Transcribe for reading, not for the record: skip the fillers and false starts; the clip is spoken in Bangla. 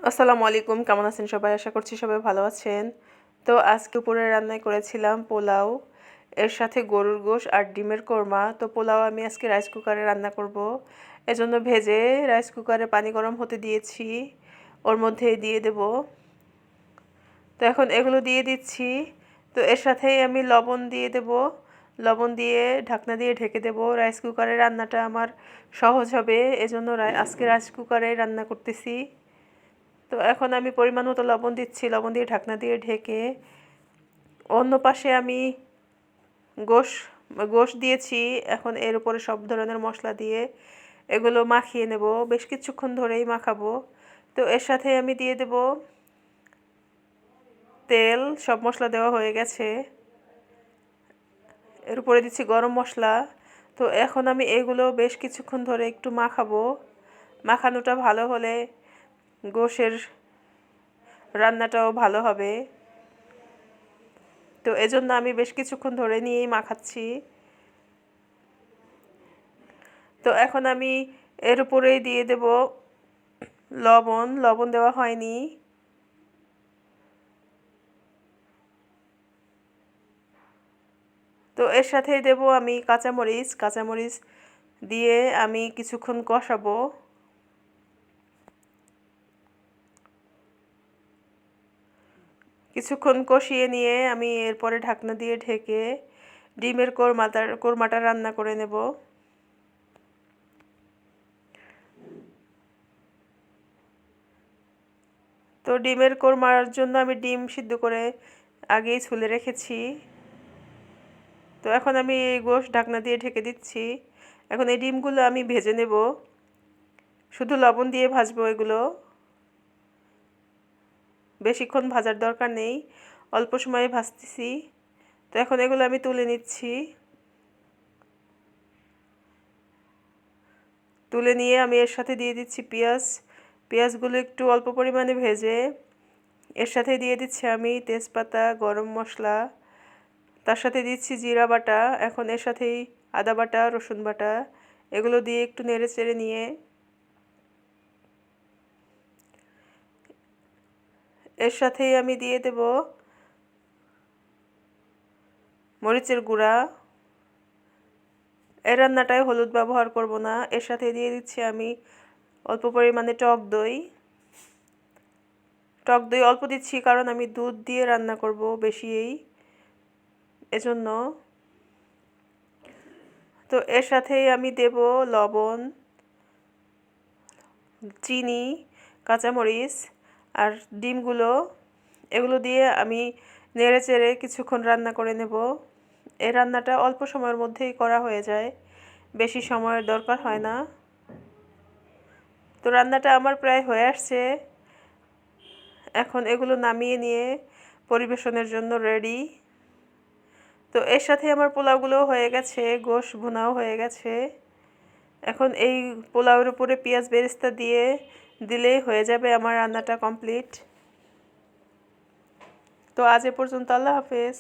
আসসালামু আলাইকুম, কেমন আছেন সবাই? আশা করছি সবাই ভালো আছেন। তো আজকে দুপুরে রান্নায় করেছিলাম পোলাও, এর সাথে গরুর গোশত আর ডিমের কোরমা। তো পোলাও আমি আজকে রাইস কুকারে রান্না করব। এজন্য ভেজে রাইস কুকারে পানি গরম হতে দিয়েছি, ওর মধ্যে দিয়ে দেব। তো এখন এগুলো দিয়ে দিচ্ছি। তো এর সাথেই আমি লবণ দিয়ে দেব। লবণ দিয়ে ঢাকনা দিয়ে ঢেকে দেব। রাইস কুকারে রান্নাটা আমার সহজ হবে, এজন্য আজকে রাইস কুকারে রান্না করতেছি। তো এখন আমি পরিমাণ মতো লবণ দিচ্ছি, লবণ দিয়ে ঢাকনা দিয়ে ঢেকে অন্য পাশে আমি গোশ গোশ দিয়েছি। এখন এর উপরে সব ধরনের মশলা দিয়ে এগুলো মাখিয়ে নেব, বেশ কিছুক্ষণ ধরেই মাখাবো। তো এর সাথে আমি দিয়ে দেব তেল, সব মশলা দেওয়া হয়ে গেছে। এর উপরে দিচ্ছি গরম মশলা। তো এখন আমি এগুলো বেশ কিছুক্ষণ ধরে একটু মাখাবো। মাখানোটা ভালো হলে গোশের রান্নাটাও ভালো হবে। তো এজন্য আমি বেশ কিছুক্ষণ ধরে নিয়েই মাখাচ্ছি। তো এখন আমি এর উপরেই দিয়ে দেব লবণ। লবণ দেওয়া হয়নি। তো এর সাথেই দেব আমি কাঁচামরিচ। কাঁচামরিচ দিয়ে আমি কিছুক্ষণ কষাবো। কিছুক্ষণ কষিয়ে নিয়ে আমি এরপরে ঢাকনা দিয়ে ঢেকে ডিমের কোরমাটা রান্না করে নেব। তো ডিমের কোরমার জন্য আমি ডিম সিদ্ধ করে আগেই ছুলে রেখেছি। তো এখন আমি এই গোশত ঢাকনা দিয়ে ঢেকে দিচ্ছি। এখন এই ডিমগুলো আমি ভেজে নেব, শুধু লবণ দিয়ে ভাজবো এগুলো। বেশিক্ষণ ভাজার দরকার নেই, অল্প সময়ে ভাজতেছি। তো এখন এগুলো আমি তুলে নিচ্ছি। তুলে নিয়ে আমি এর সাথে দিয়ে দিচ্ছি পেঁয়াজ। পেঁয়াজগুলো একটু অল্প পরিমাণে ভেজে এর সাথে দিয়ে দিচ্ছি আমি তেজপাতা, গরম মশলা, তার সাথে দিচ্ছি জিরা বাটা। এখন এর সাথেই আদা বাটা, রসুন বাটা, এগুলো দিয়ে একটু নেড়ে চেড়ে নিয়ে এর সাথেই আমি দিয়ে দেব মরিচের গুঁড়া। এই রান্নাটায় হলুদ ব্যবহার করব না। এর সাথে দিয়ে দিচ্ছি আমি অল্প পরিমাণে টক দই। টক দই অল্প দিচ্ছি কারণ আমি দুধ দিয়ে রান্না করব বেশিই, এজন্য। তো এর সাথেই আমি দেব লবণ, চিনি, কাঁচামরিচ আর ডিমগুলো। এগুলো দিয়ে আমি নেড়ে চেড়ে কিছুক্ষণ রান্না করে নেব। এই রান্নাটা অল্প সময়ের মধ্যেই করা হয়ে যায়, বেশি সময়ের দরকার হয় না। তো রান্নাটা আমার প্রায় হয়ে আসছে। এখন এগুলো নামিয়ে নিয়ে পরিবেশনের জন্য রেডি। তো এর সাথে আমার পোলাওগুলোও হয়ে গেছে, গোশ ভুনাও হয়ে গেছে। এখন এই পোলাওয়ের উপরে পেঁয়াজ বেরেস্তা দিয়ে দিলেই হয়ে যাবে আমার রান্নাটা কমপ্লিট। তো আজ এ পর্যন্ত, আল্লাহ হাফেজ।